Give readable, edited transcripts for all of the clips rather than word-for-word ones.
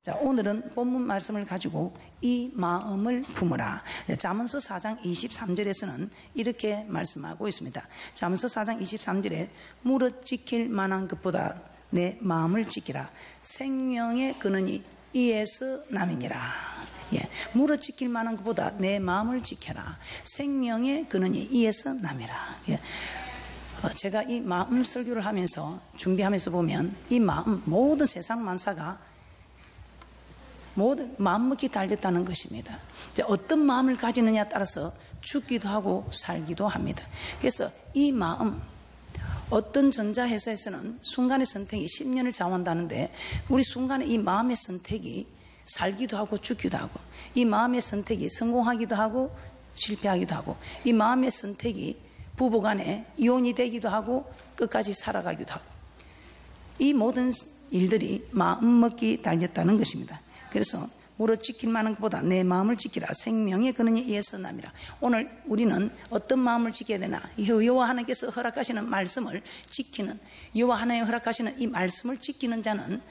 자, 오늘은 본문 말씀을 가지고 이 마음을 품으라. 잠언서 4장 23절에서는 이렇게 말씀하고 있습니다. 잠언서 4장 23절에 무릇 지킬 만한 것보다 내 마음을 지키라. 생명의 근원이 이에서 남이니라. 무릇 지킬 만한 것보다 내 마음을 지켜라. 생명의 근원이 이에서 남이라. 제가 이 마음 설교를 하면서 준비하면서 보면 이 마음, 모든 세상 만사가 모든 마음먹기 달렸다는 것입니다. 어떤 마음을 가지느냐에 따라서 죽기도 하고 살기도 합니다. 그래서 이 마음, 어떤 전자회사에서는 순간의 선택이 10년을 좌우한다는데 우리 순간에 이 마음의 선택이 살기도 하고 죽기도 하고, 이 마음의 선택이 성공하기도 하고 실패하기도 하고, 이 마음의 선택이 부부간에 이혼이 되기도 하고 끝까지 살아가기도 하고, 이 모든 일들이 마음먹기 달렸다는 것입니다. 그래서 무릇 지킬 만한 것보다 내 마음을 지키라. 생명의 근원이 이에서 남이라. 오늘 우리는 어떤 마음을 지켜야 되나? 여호와 하나님께서 허락하시는 말씀을 지키는, 여호와 하나님 허락하시는 이 말씀을 지키는 자는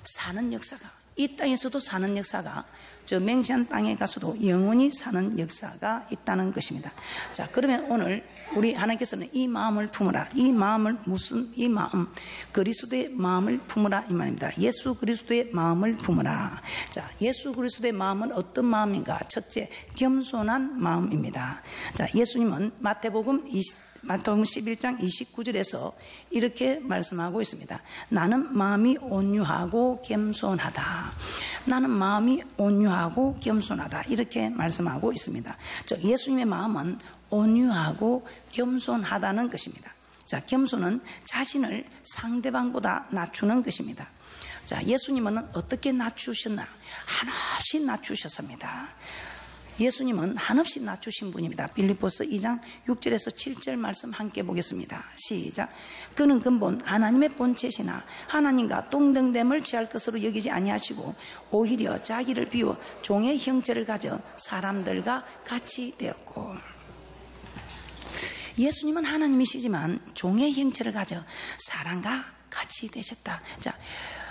사는 역사가, 이 땅에서도 사는 역사가, 저 맹세한 땅에 가서도 영원히 사는 역사가 있다는 것입니다. 자, 그러면 오늘 우리 하나님께서는 이 마음을 품으라. 이 마음을, 무슨 이 마음? 그리스도의 마음을 품으라 이 말입니다. 예수 그리스도의 마음을 품으라. 자, 예수 그리스도의 마음은 어떤 마음인가? 첫째, 겸손한 마음입니다. 자, 예수님은 마태복음 11장 29절에서 이렇게 말씀하고 있습니다. 나는 마음이 온유하고 겸손하다. 나는 마음이 온유하고 겸손하다. 이렇게 말씀하고 있습니다. 즉, 예수님의 마음은 온유하고 겸손하다는 것입니다. 자, 겸손은 자신을 상대방보다 낮추는 것입니다. 자, 예수님은 어떻게 낮추셨나? 한없이 낮추셨습니다. 예수님은 한없이 낮추신 분입니다. 빌립보서 2장 6절에서 7절 말씀 함께 보겠습니다. 시작. 그는 근본 하나님의 본체시나 하나님과 동등됨을 취할 것으로 여기지 아니하시고 오히려 자기를 비워 종의 형체를 가져 사람들과 같이 되었고. 예수님은 하나님이시지만 종의 형체를 가져 사람과 같이 되셨다. 자,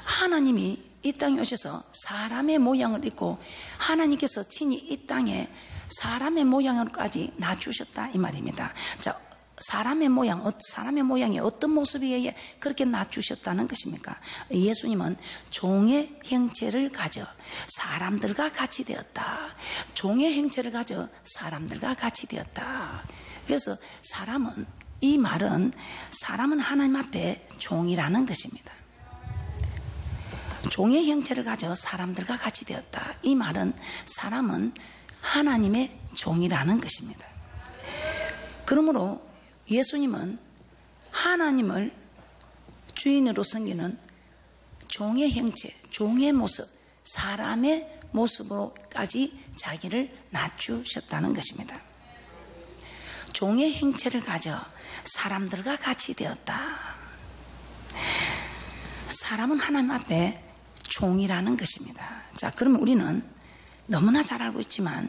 하나님이 이 땅에 오셔서 사람의 모양을 입고 하나님께서 친히 이 땅에 사람의 모양으로까지 낮추셨다 이 말입니다. 자, 사람의 모양이 어떤 모습이에 그렇게 낮추셨다는 것입니까? 예수님은 종의 형체를 가져 사람들과 같이 되었다. 종의 형체를 가져 사람들과 같이 되었다. 그래서 이 말은 사람은 하나님 앞에 종이라는 것입니다. 종의 형체를 가져 사람들과 같이 되었다. 이 말은 사람은 하나님의 종이라는 것입니다. 그러므로 예수님은 하나님을 주인으로 섬기는 종의 형체, 종의 모습, 사람의 모습으로까지 자기를 낮추셨다는 것입니다. 종의 형체를 가져 사람들과 같이 되었다. 사람은 하나님 앞에 종이라는 것입니다. 자, 그러면 우리는 너무나 잘 알고 있지만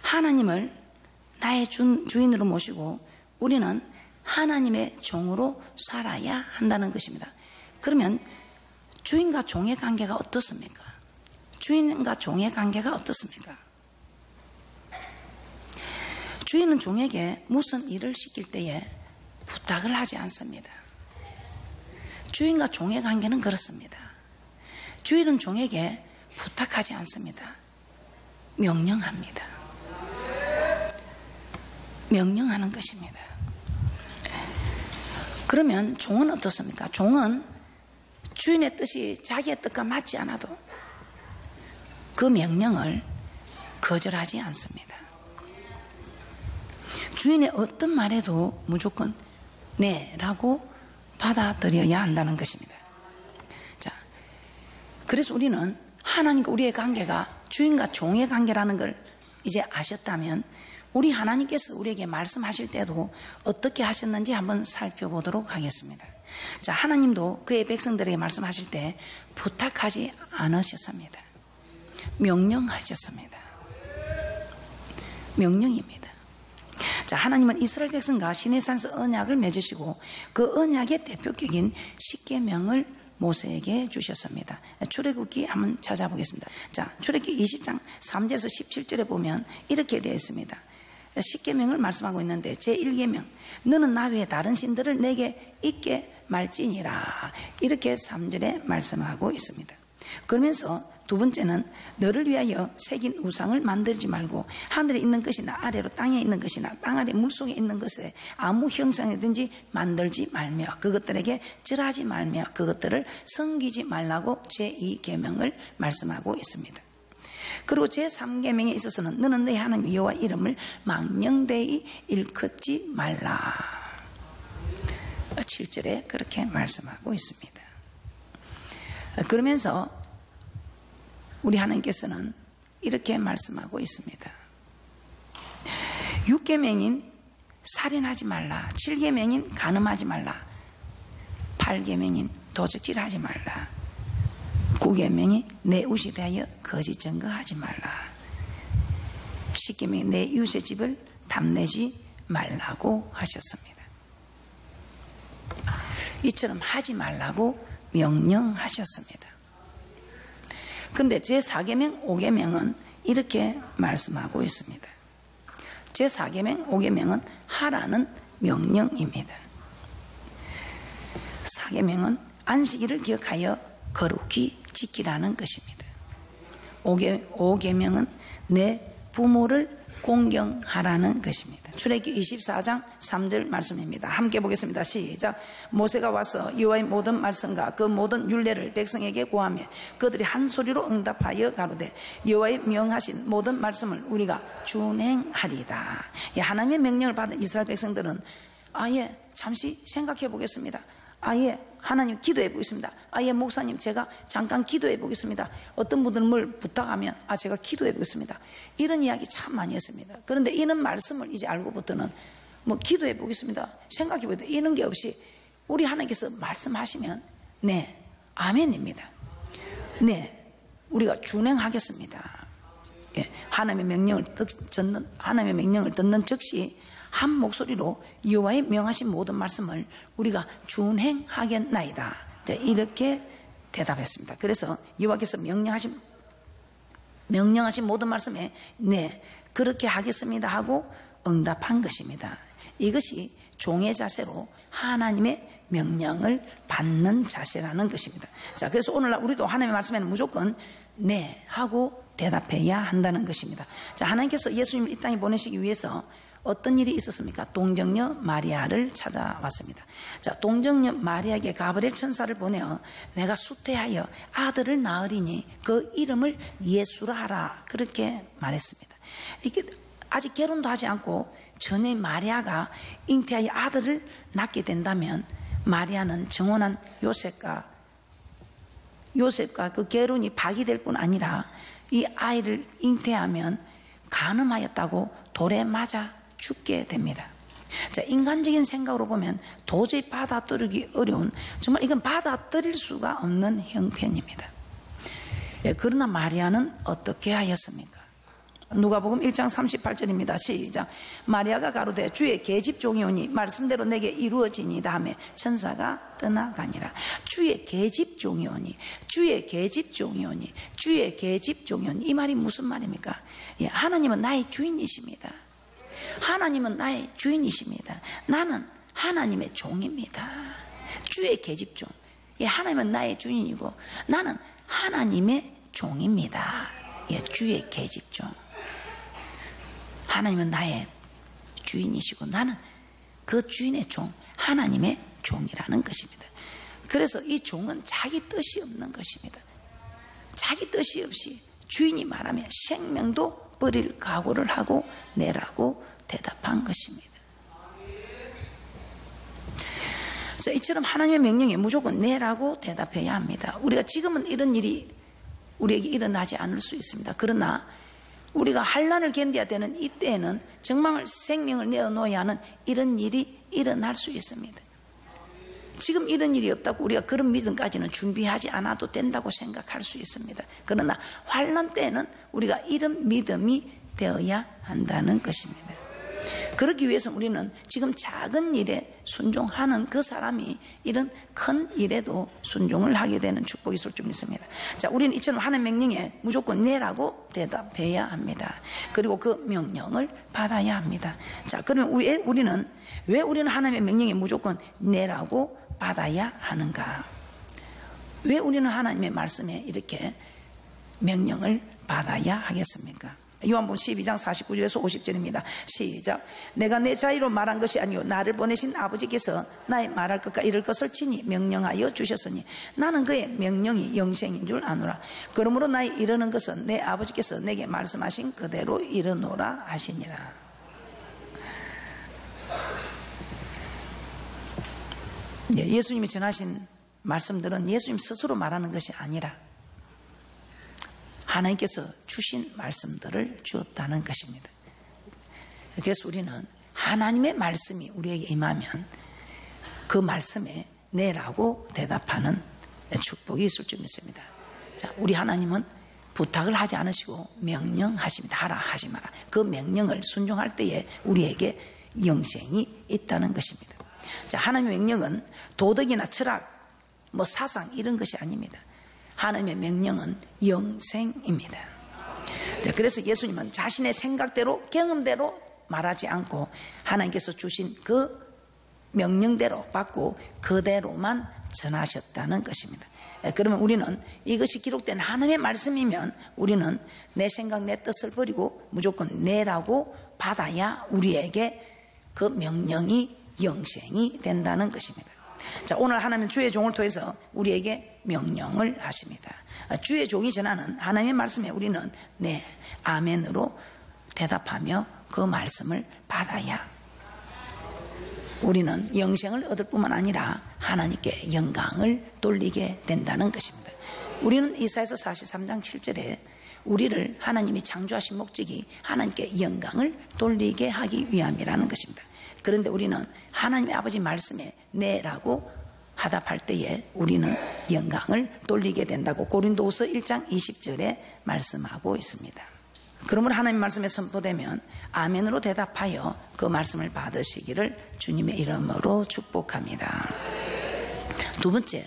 하나님을 나의 주인으로 모시고 우리는 하나님의 종으로 살아야 한다는 것입니다. 그러면 주인과 종의 관계가 어떻습니까? 주인과 종의 관계가 어떻습니까? 주인은 종에게 무슨 일을 시킬 때에 부탁을 하지 않습니다. 주인과 종의 관계는 그렇습니다. 주인은 종에게 부탁하지 않습니다. 명령합니다. 명령하는 것입니다. 그러면 종은 어떻습니까? 종은 주인의 뜻이 자기의 뜻과 맞지 않아도 그 명령을 거절하지 않습니다. 주인의 어떤 말에도 무조건 네 라고 받아들여야 한다는 것입니다. 자, 그래서 우리는 하나님과 우리의 관계가 주인과 종의 관계라는 걸 이제 아셨다면 우리 하나님께서 우리에게 말씀하실 때도 어떻게 하셨는지 한번 살펴보도록 하겠습니다. 자, 하나님도 그의 백성들에게 말씀하실 때 부탁하지 않으셨습니다. 명령하셨습니다. 명령입니다. 자, 하나님은 이스라엘 백성과 시내산에서 언약을 맺으시고 그 언약의 대표격인 십계명을 모세에게 주셨습니다. 출애굽기 한번 찾아보겠습니다. 자, 출애굽기 20장 3절에서 17절에 보면 이렇게 되어 있습니다. 10계명을 말씀하고 있는데 제1계명, 너는 나 외에 다른 신들을 내게 있게 말지니라, 이렇게 3절에 말씀하고 있습니다. 그러면서 두 번째는 너를 위하여 새긴 우상을 만들지 말고 하늘에 있는 것이나 아래로 땅에 있는 것이나 땅 아래 물속에 있는 것에 아무 형상이든지 만들지 말며 그것들에게 절하지 말며 그것들을 섬기지 말라고 제2계명을 말씀하고 있습니다. 그리고 제3계명에 있어서는 너는 너희 하나님 여호와 이름을 망령되이 일컫지 말라, 7절에 그렇게 말씀하고 있습니다. 그러면서 우리 하나님께서는 이렇게 말씀하고 있습니다. 6계명인 살인하지 말라, 7계명인 간음하지 말라, 8계명인 도적질하지 말라, 9계명이 내 이웃에 대하여 거짓 증거하지 말라, 10계명이 내 이웃의 집을 탐내지 말라고 하셨습니다. 이처럼 하지 말라고 명령하셨습니다. 그런데 제4계명, 5계명은 이렇게 말씀하고 있습니다. 제4계명, 5계명은 하라는 명령입니다. 4계명은 안식일을 기억하여 거룩히 지키라는 것입니다. 5계명은 내 부모를 공경하라는 것입니다. 출애굽기 24장 3절 말씀입니다. 함께 보겠습니다. 시작. 모세가 와서 여호와의 모든 말씀과 그 모든 율례를 백성에게 고하며 그들이 한 소리로 응답하여 가로되 여호와의 명하신 모든 말씀을 우리가 준행하리다. 하나님의 명령을 받은 이스라엘 백성들은 잠시 생각해 보겠습니다. 하나님 기도해 보겠습니다. 목사님 제가 잠깐 기도해 보겠습니다. 어떤 분들은 뭘 부탁하면 제가 기도해 보겠습니다. 이런 이야기 참 많이 했습니다. 그런데 이런 말씀을 이제 알고부터는 기도해 보겠습니다, 생각해 보겠습니다, 이런 게 없이 우리 하나님께서 말씀하시면 네, 아멘입니다. 네, 우리가 준행하겠습니다. 하나님의 명령을 듣는 즉시 한 목소리로 여호와의 명하신 모든 말씀을 우리가 준행하겠나이다, 이렇게 대답했습니다. 그래서 여호와께서 명령하신 모든 말씀에 네, 그렇게 하겠습니다 하고 응답한 것입니다. 이것이 종의 자세로 하나님의 명령을 받는 자세라는 것입니다. 자, 그래서 오늘날 우리도 하나님의 말씀에는 무조건 네 하고 대답해야 한다는 것입니다. 자, 하나님께서 예수님을 이 땅에 보내시기 위해서 어떤 일이 있었습니까? 동정녀 마리아를 찾아왔습니다. 자, 동정녀 마리아에게 가브리엘 천사를 보내어 내가 수태하여 아들을 낳으리니 그 이름을 예수라 하라, 그렇게 말했습니다. 이게 아직 결혼도 하지 않고 전에 마리아가 잉태하여 아들을 낳게 된다면 마리아는 정혼한 요셉과 그 결혼이 파기될 뿐 아니라 이 아이를 잉태하면 간음하였다고 돌에 맞아 죽게 됩니다. 자, 인간적인 생각으로 보면 도저히 받아들이기 어려운, 정말 이건 받아들일 수가 없는 형편입니다. 그러나 마리아는 어떻게 하였습니까? 누가복음 1장 38절입니다. 시작. 마리아가 가로되 주의 계집종이 오니 말씀대로 내게 이루어지니이다 하며 천사가 떠나가니라. 주의 계집종이 오니, 주의 계집종이 오니, 주의 계집종이 오니, 이 말이 무슨 말입니까? 하나님은 나의 주인이십니다. 하나님은 나의 주인이십니다. 나는 하나님의 종입니다. 주의 계집종. 하나님은 나의 주인이고 나는 하나님의 종입니다. 주의 계집종. 하나님은 나의 주인이시고 나는 그 주인의 종, 하나님의 종이라는 것입니다. 그래서 이 종은 자기 뜻이 없는 것입니다. 자기 뜻이 없이 주인이 말하면 생명도 버릴 각오를 하고 내라고 대답한 것입니다. 그래서 이처럼 하나님의 명령에 무조건 내라고 대답해야 합니다. 우리가 지금은 이런 일이 우리에게 일어나지 않을 수 있습니다. 그러나 우리가 환난을 견뎌야 되는 이때에는 정말 생명을 내어놓아야 하는 이런 일이 일어날 수 있습니다. 지금 이런 일이 없다고 우리가 그런 믿음까지는 준비하지 않아도 된다고 생각할 수 있습니다. 그러나 환난 때는 우리가 이런 믿음이 되어야 한다는 것입니다. 그러기 위해서 우리는 지금 작은 일에 순종하는 그 사람이 이런 큰 일에도 순종을 하게 되는 축복이 있을 줄 믿습니다. 자, 우리는 이처럼 하는 명령에 무조건 내라고 대답해야 합니다. 그리고 그 명령을 받아야 합니다. 자, 그러면 왜 우리는 하나님의 명령에 무조건 내라고 받아야 하는가? 왜 우리는 하나님의 말씀에 이렇게 명령을 받아야 하겠습니까? 요한복음 12장 49절에서 50절입니다. 시작. 내가 내 자유로 말한 것이 아니요 나를 보내신 아버지께서 나의 말할 것과 이를 것을 친히 명령하여 주셨으니 나는 그의 명령이 영생인 줄 아노라. 그러므로 나의 이르는 것은 내 아버지께서 내게 말씀하신 그대로 이르노라 하시니라. 예수님이 전하신 말씀들은 예수님 스스로 말하는 것이 아니라 하나님께서 주신 말씀들을 주었다는 것입니다. 그래서 우리는 하나님의 말씀이 우리에게 임하면 그 말씀에 내라고 대답하는 축복이 있을 줄 믿습니다. 자, 우리 하나님은 부탁을 하지 않으시고 명령하십니다. 하라 하지 마라. 그 명령을 순종할 때에 우리에게 영생이 있다는 것입니다. 자, 하나님의 명령은 도덕이나 철학, 사상 이런 것이 아닙니다. 하나님의 명령은 영생입니다. 자, 그래서 예수님은 자신의 생각대로 경험대로 말하지 않고 하나님께서 주신 그 명령대로 받고 그대로만 전하셨다는 것입니다. 그러면 우리는 이것이 기록된 하나님의 말씀이면 우리는 내 생각 내 뜻을 버리고 무조건 내라고 받아야 우리에게 그 명령이 영생이 된다는 것입니다. 자, 오늘 하나님은 주의 종을 통해서 우리에게 명령을 하십니다. 주의 종이 전하는 하나님의 말씀에 우리는 네, 아멘으로 대답하며 그 말씀을 받아야 우리는 영생을 얻을 뿐만 아니라 하나님께 영광을 돌리게 된다는 것입니다. 우리는 이사야서 43장 7절에 우리를 하나님이 창조하신 목적이 하나님께 영광을 돌리게 하기 위함이라는 것입니다. 그런데 우리는 하나님의 아버지 말씀에 네라고 하답할 때에 우리는 영광을 돌리게 된다고 고린도후서 1장 20절에 말씀하고 있습니다. 그러므로 하나님 말씀에 선포되면 아멘으로 대답하여 그 말씀을 받으시기를 주님의 이름으로 축복합니다. 두 번째,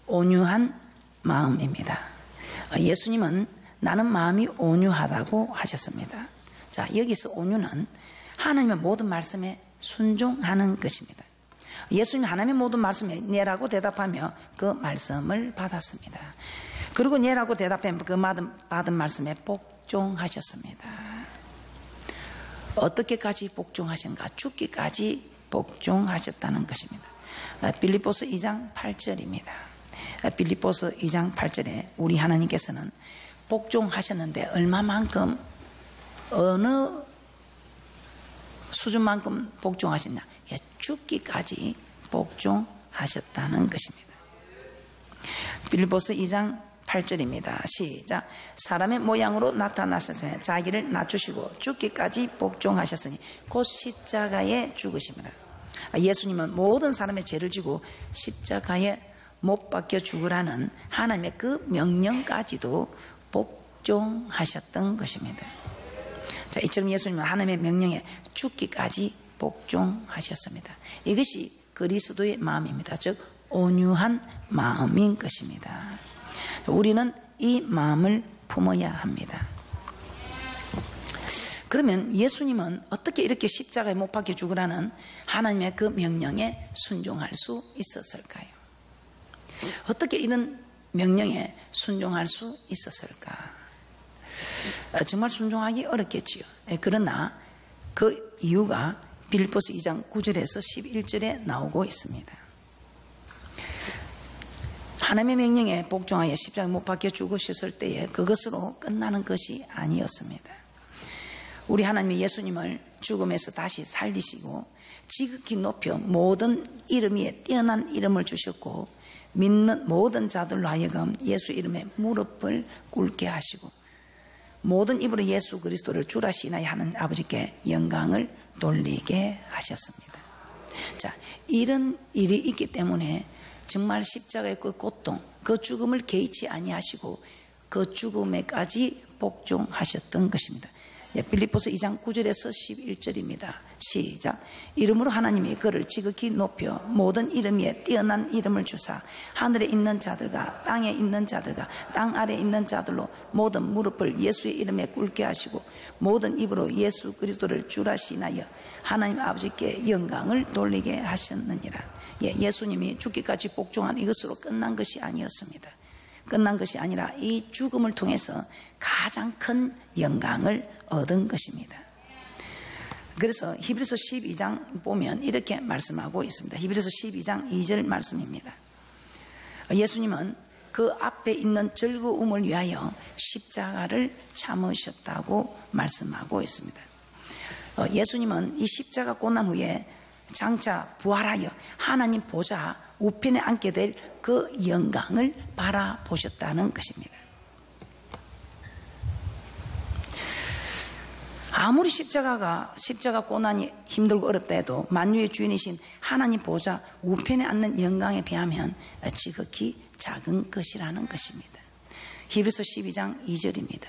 온유한 마음입니다. 예수님은 나는 마음이 온유하다고 하셨습니다. 자, 여기서 온유는 하나님의 모든 말씀에 순종하는 것입니다. 예수님 하나님의 모든 말씀에 네라고 대답하며 그 말씀을 받았습니다. 그리고 네라고 대답하며 그 받은 말씀에 복종하셨습니다. 어떻게까지 복종하신가? 죽기까지 복종하셨다는 것입니다. 빌립보서 2장 8절입니다. 빌립보서 2장 8절에 우리 하나님께서는 복종하셨는데 얼마만큼 어느 수준만큼 복종하셨냐? 죽기까지 복종하셨다는 것입니다. 빌립보서 2장 8절입니다. 시작. 사람의 모양으로 나타나셨으며 자기를 낮추시고 죽기까지 복종하셨으니 곧 십자가에 죽으십니다. 예수님은 모든 사람의 죄를 지고 십자가에 못 박혀 죽으라는 하나님의 그 명령까지도 복종하셨던 것입니다. 자, 이처럼 예수님은 하나님의 명령에 죽기까지 복종하셨습니다. 이것이 그리스도의 마음입니다. 즉 온유한 마음인 것입니다. 우리는 이 마음을 품어야 합니다. 그러면 예수님은 어떻게 이렇게 십자가에 못 박혀 죽으라는 하나님의 그 명령에 순종할 수 있었을까요? 어떻게 이런 명령에 순종할 수 있었을까? 정말 순종하기 어렵겠지요. 그러나 그 이유가 빌립보서 2장 9절에서 11절에 나오고 있습니다. 하나님의 명령에 복종하여 십자가에 못 박혀 죽으셨을 때에 그것으로 끝나는 것이 아니었습니다. 우리 하나님이 예수님을 죽음에서 다시 살리시고 지극히 높여 모든 이름 위에 뛰어난 이름을 주셨고 믿는 모든 자들로 하여금 예수 이름에 무릎을 꿇게 하시고 모든 입으로 예수 그리스도를 주라 시인하여 하는 아버지께 영광을 돌리게 하셨습니다. 자, 이런 일이 있기 때문에 정말 십자가의 그 고통, 그 죽음을 개의치 아니하시고 그 죽음에까지 복종하셨던 것입니다. 빌립보서 2장 9절에서 11절입니다. 시작. 이름으로 하나님이 그를 지극히 높여 모든 이름 위에 뛰어난 이름을 주사 하늘에 있는 자들과 땅에 있는 자들과 땅 아래에 있는 자들로 모든 무릎을 예수의 이름에 꿇게 하시고 모든 입으로 예수 그리스도를 주라 시인하여 하나님 아버지께 영광을 돌리게 하셨느니라. 예수님이 죽기까지 복종한 이것으로 끝난 것이 아니었습니다. 끝난 것이 아니라 이 죽음을 통해서 가장 큰 영광을 얻은 것입니다. 그래서 히브리서 12장 보면 이렇게 말씀하고 있습니다. 히브리서 12장 2절 말씀입니다. 예수님은 그 앞에 있는 즐거움을 위하여 십자가를 참으셨다고 말씀하고 있습니다. 예수님은 이 십자가 고난 후에 장차 부활하여 하나님 보좌 우편에 앉게 될 그 영광을 바라보셨다는 것입니다. 아무리 십자가 고난이 힘들고 어렵다 해도 만유의 주인이신 하나님 보좌 우편에 앉는 영광에 비하면 지극히 작은 것이라는 것입니다. 히브리서 12장 2절입니다.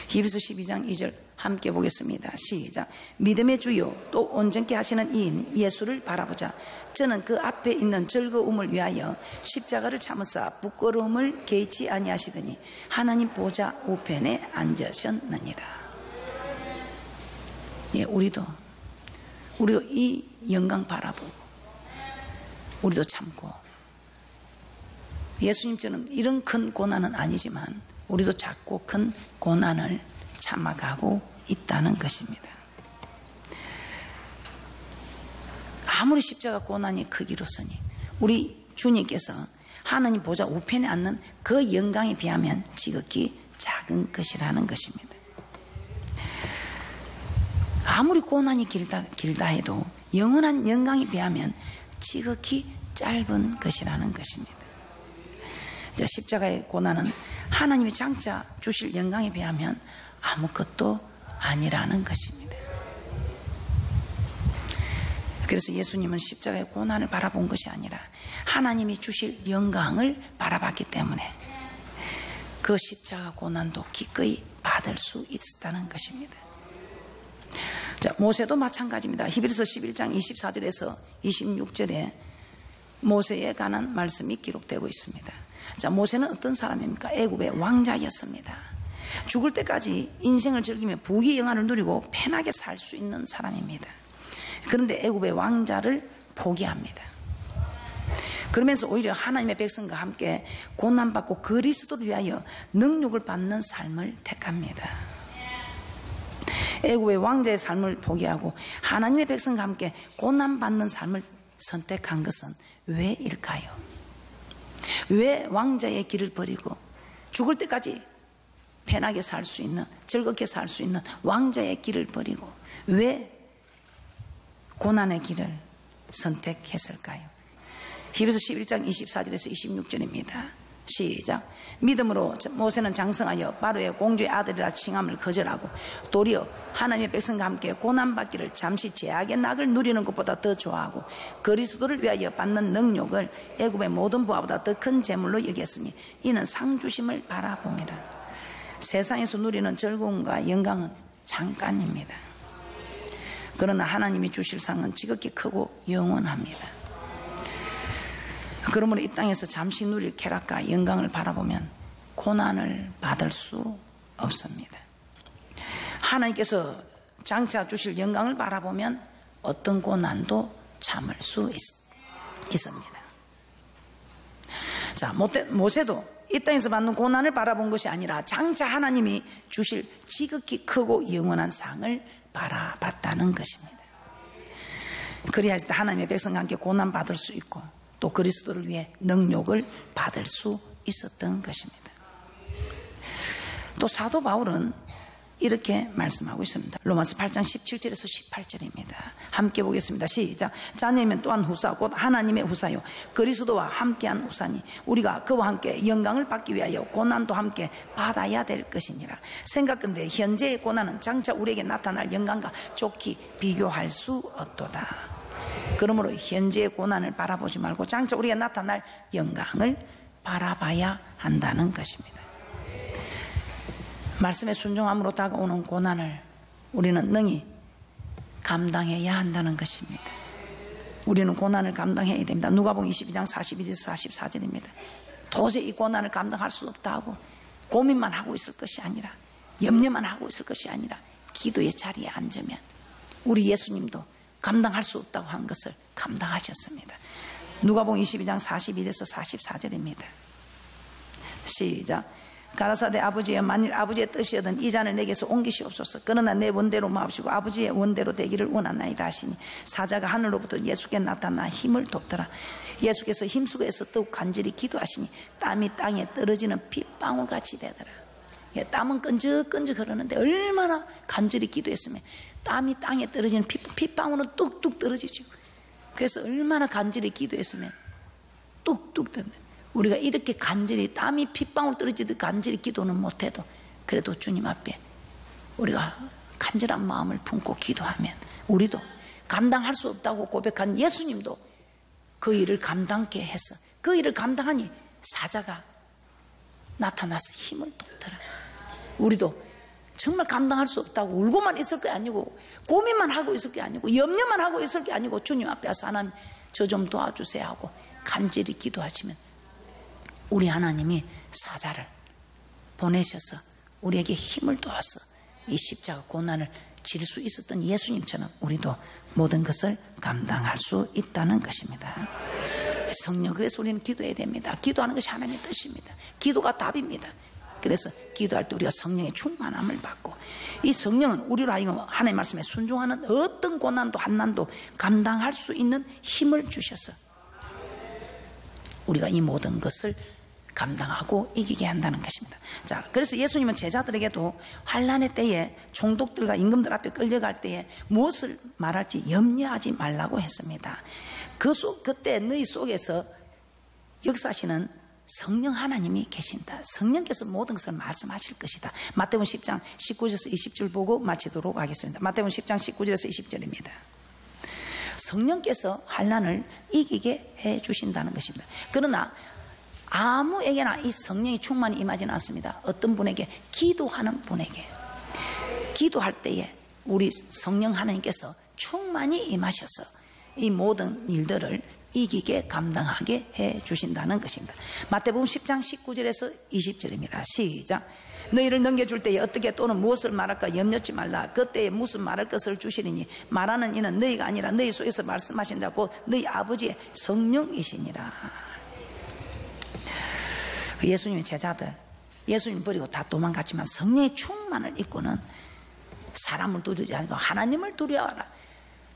히브리서 12장 2절 함께 보겠습니다. 시작. 믿음의 주요 또 온전케 하시는 이인 예수를 바라보자. 저는 그 앞에 있는 즐거움을 위하여 십자가를 참으사 부끄러움을 개의치 아니하시더니 하나님 보좌 우편에 앉으셨느니라. 우리도 이 영광 바라보고 우리도 참고, 예수님처럼 이런 큰 고난은 아니지만 우리도 작고 큰 고난을 참아가고 있다는 것입니다. 아무리 십자가 고난이 크기로서니 우리 주님께서 하나님 보좌 우편에 앉는 그 영광에 비하면 지극히 작은 것이라는 것입니다. 아무리 고난이 길다 해도 영원한 영광에 비하면 지극히 짧은 것이라는 것입니다. 십자가의 고난은 하나님이 장차 주실 영광에 비하면 아무것도 아니라는 것입니다. 그래서 예수님은 십자가의 고난을 바라본 것이 아니라 하나님이 주실 영광을 바라봤기 때문에 그 십자가 고난도 기꺼이 받을 수 있었다는 것입니다. 모세도 마찬가지입니다. 히브리서 11장 24절에서 26절에 모세에 관한 말씀이 기록되고 있습니다. 모세는 어떤 사람입니까? 애굽의 왕자였습니다. 죽을 때까지 인생을 즐기며 부귀 영화를 누리고 편하게 살 수 있는 사람입니다. 그런데 애굽의 왕자를 포기합니다. 그러면서 오히려 하나님의 백성과 함께 고난받고 그리스도를 위하여 능력을 받는 삶을 택합니다. 애굽의 왕자의 삶을 포기하고 하나님의 백성과 함께 고난받는 삶을 선택한 것은 왜일까요? 왜 왕자의 길을 버리고 죽을 때까지 편하게 살 수 있는, 즐겁게 살 수 있는 왕자의 길을 버리고 왜 고난의 길을 선택했을까요? 히브리서 11장 24절에서 26절입니다. 시작. 믿음으로 모세는 장성하여 바로의 공주의 아들이라 칭함을 거절하고 도리어 하나님의 백성과 함께 고난받기를 잠시 제약의 낙을 누리는 것보다 더 좋아하고 그리스도를 위하여 받는 능력을 애굽의 모든 부하보다 더 큰 재물로 여겼으니 이는 상 주심을 바라봄이라. 세상에서 누리는 즐거움과 영광은 잠깐입니다. 그러나 하나님이 주실 상은 지극히 크고 영원합니다. 그러므로 이 땅에서 잠시 누릴 쾌락과 영광을 바라보면 고난을 받을 수 없습니다. 하나님께서 장차 주실 영광을 바라보면 어떤 고난도 참을 수 있습니다. 모세도 이 땅에서 받는 고난을 바라본 것이 아니라 장차 하나님이 주실 지극히 크고 영원한 상을 바라봤다는 것입니다. 그래야 하나님의 백성과 함께 고난 받을 수 있고 또 그리스도를 위해 능력을 받을 수 있었던 것입니다. 또 사도 바울은 이렇게 말씀하고 있습니다. 로마서 8장 17절에서 18절입니다. 함께 보겠습니다. 시작. 자녀이면 또한 후사 곧 하나님의 후사요 그리스도와 함께한 후사니 우리가 그와 함께 영광을 받기 위하여 고난도 함께 받아야 될 것이니라. 생각건대 현재의 고난은 장차 우리에게 나타날 영광과 좋게 비교할 수 없도다. 그러므로 현재의 고난을 바라보지 말고 장차 우리에게 나타날 영광을 바라봐야 한다는 것입니다. 말씀에 순종함으로 다가오는 고난을 우리는 능히 감당해야 한다는 것입니다. 우리는 고난을 감당해야 됩니다. 누가복음 22장 42절에서 44절입니다. 도저히 이 고난을 감당할 수 없다 하고 고민만 하고 있을 것이 아니라, 염려만 하고 있을 것이 아니라 기도의 자리에 앉으면 우리 예수님도 감당할 수 없다고 한 것을 감당하셨습니다. 누가복음 22장 42절에서 44절입니다. 시작. 가라사대 아버지여, 만일 아버지의 뜻이거든 이 잔을 내게서 옮기시옵소서. 그러나 내 원대로 마옵시고 아버지의 원대로 되기를 원하나이다 하시니, 사자가 하늘로부터 예수께 나타나 힘을 돕더라. 예수께서 힘쓰고에서 더욱 간절히 기도하시니 땀이 땅에 떨어지는 핏방울같이 되더라. 땀은 끈적끈적 흐르는데 얼마나 간절히 기도했으면 땀이 땅에 떨어지는 핏방울은 뚝뚝 떨어지죠. 그래서 얼마나 간절히 기도했으면 뚝뚝 떨어진다. 우리가 이렇게 간절히 땀이 핏방울 떨어지듯 간절히 기도는 못해도 그래도 주님 앞에 우리가 간절한 마음을 품고 기도하면 우리도 감당할 수 없다고 고백한 예수님도 그 일을 감당케 해서, 그 일을 감당하니 사자가 나타나서 힘을 돕더라. 우리도 정말 감당할 수 없다고 울고만 있을 게 아니고, 고민만 하고 있을 게 아니고, 염려만 하고 있을 게 아니고, 주님 앞에 와서 하나님 저 좀 도와주세요 하고 간절히 기도하시면 우리 하나님이 사자를 보내셔서 우리에게 힘을 도와서 이 십자가 고난을 질 수 있었던 예수님처럼 우리도 모든 것을 감당할 수 있다는 것입니다. 성령, 그래서 우리는 기도해야 됩니다. 기도하는 것이 하나님의 뜻입니다. 기도가 답입니다. 그래서 기도할 때 우리가 성령의 충만함을 받고, 이 성령은 우리로 하여금 하나님의 말씀에 순종하는 어떤 고난도 한난도 감당할 수 있는 힘을 주셔서 우리가 이 모든 것을 감당하고 이기게 한다는 것입니다. 자, 그래서 예수님은 제자들에게도 환난의 때에 총독들과 임금들 앞에 끌려갈 때에 무엇을 말할지 염려하지 말라고 했습니다. 그때 너희 속에서 역사하시는 성령 하나님이 계신다. 성령께서 모든 것을 말씀하실 것이다. 마태복음 10장 19절에서 20절 보고 마치도록 하겠습니다. 마태복음 10장 19절에서 20절입니다. 성령께서 환난을 이기게 해 주신다는 것입니다. 그러나 아무에게나 이 성령이 충만히 임하지는 않습니다. 어떤 분에게, 기도하는 분에게, 기도할 때에 우리 성령 하나님께서 충만히 임하셔서 이 모든 일들을 이기게 감당하게 해 주신다는 것입니다. 마태복음 10장 19절에서 20절입니다. 시작. 너희를 넘겨줄 때에 어떻게 또는 무엇을 말할까 염려치 말라. 그때에 무슨 말할 것을 주시리니 말하는 이는 너희가 아니라 너희 속에서 말씀하신 자 곧 너희 아버지의 성령이시니라. 예수님의 제자들, 예수님 버리고 다 도망갔지만 성령의 충만을 입고는 사람을 두려워하지 않고 하나님을 두려워하라.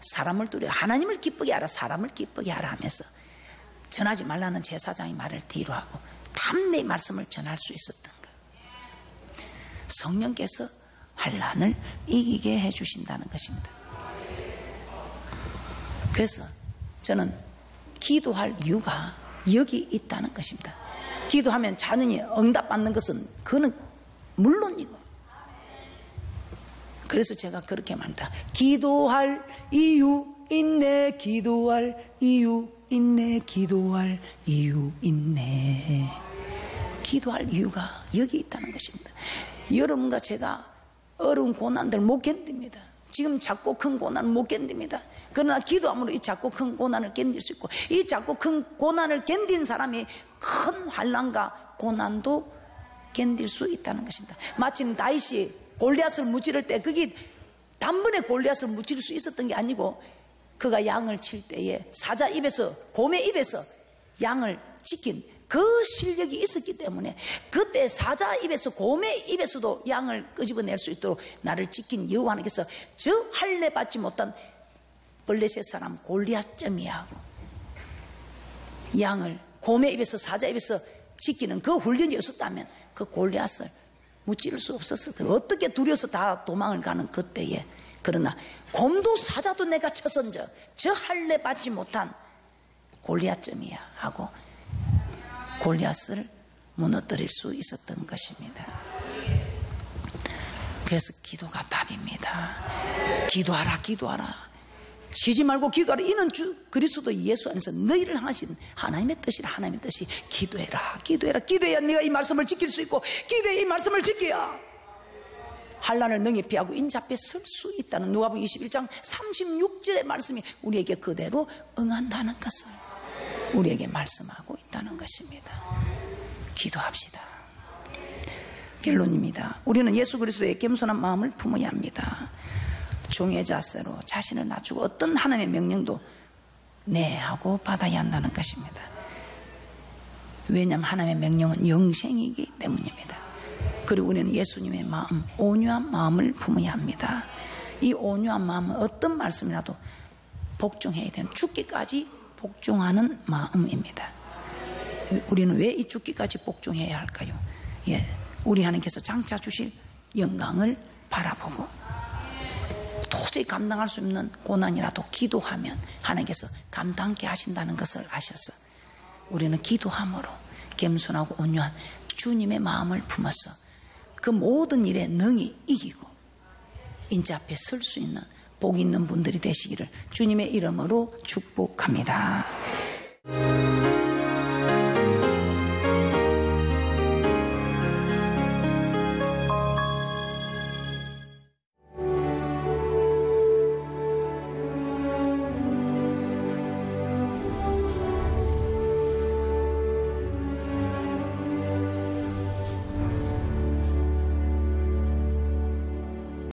사람을 두려워, 하나님을 기쁘게 하라, 사람을 기쁘게 하라 하면서 전하지 말라는 제사장의 말을 뒤로 하고 담대히 말씀을 전할 수 있었던 거예요. 성령께서 환난을 이기게 해주신다는 것입니다. 그래서 저는 기도할 이유가 여기 있다는 것입니다. 기도하면 자연히 응답받는 것은 그는 물론이고, 그래서 제가 그렇게 말합니다. 기도할 이유 있네, 기도할 이유 있네, 기도할 이유 있네. 기도할 이유가 여기 있다는 것입니다. 여러분과 제가 어려운 고난들 못 견딥니다. 지금 작고 큰 고난을 못 견딥니다. 그러나 기도함으로 이 작고 큰 고난을 견딜 수 있고, 이 작고 큰 고난을 견딘 사람이 큰 환난과 고난도 견딜 수 있다는 것입니다. 마침 다윗이 골리앗을 무찌를 때 그게 단번에 골리앗을 무찌를 수 있었던 게 아니고, 그가 양을 칠 때에 사자 입에서, 곰의 입에서 양을 지킨 그 실력이 있었기 때문에 그때 사자 입에서, 곰의 입에서도 양을 끄집어낼 수 있도록 나를 지킨 여호와 하나님께서 저 할례 받지 못한 블레셋 사람 골리앗점이하고 양을 곰의 입에서, 사자 입에서 지키는 그 훈련이 없었다면 그 골리앗을 무찌를 수 없었을 거예요. 어떻게 두려워서 다 도망을 가는 그때에. 그러나 곰도 사자도 내가 쳐선저 저 할례 받지 못한 골리앗점이야 하고 골리앗을 무너뜨릴 수 있었던 것입니다. 그래서 기도가 답입니다. 기도하라, 기도하라. 쉬지 말고 기도하라. 이는 주 그리스도 예수 안에서 너희를 향하신 하나님의 뜻이라. 하나님의 뜻이 기도해라, 기도해라. 기도해야 네가 이 말씀을 지킬 수 있고, 기도해야 이 말씀을 지켜야 환난을 능히 피하고 인자 앞에 설 수 있다는 누가복음 21장 36절의 말씀이 우리에게 그대로 응한다는 것을 우리에게 말씀하고 있다는 것입니다. 기도합시다. 결론입니다. 우리는 예수 그리스도의 겸손한 마음을 품어야 합니다. 종의 자세로 자신을 낮추고 어떤 하나님의 명령도 네 하고 받아야 한다는 것입니다. 왜냐하면 하나님의 명령은 영생이기 때문입니다. 그리고 우리는 예수님의 마음, 온유한 마음을 품어야 합니다. 이 온유한 마음은 어떤 말씀이라도 복종해야 되는, 죽기까지 복종하는 마음입니다. 우리는 왜 이 죽기까지 복종해야 할까요? 우리 하나님께서 장차 주실 영광을 바라보고 도저히 감당할 수 없는 고난이라도 기도하면 하나님께서 감당케 하신다는 것을 아셔서 우리는 기도함으로 겸손하고 온유한 주님의 마음을 품어서 그 모든 일에 능히 이기고 인자 앞에 설 수 있는 복 있는 분들이 되시기를 주님의 이름으로 축복합니다.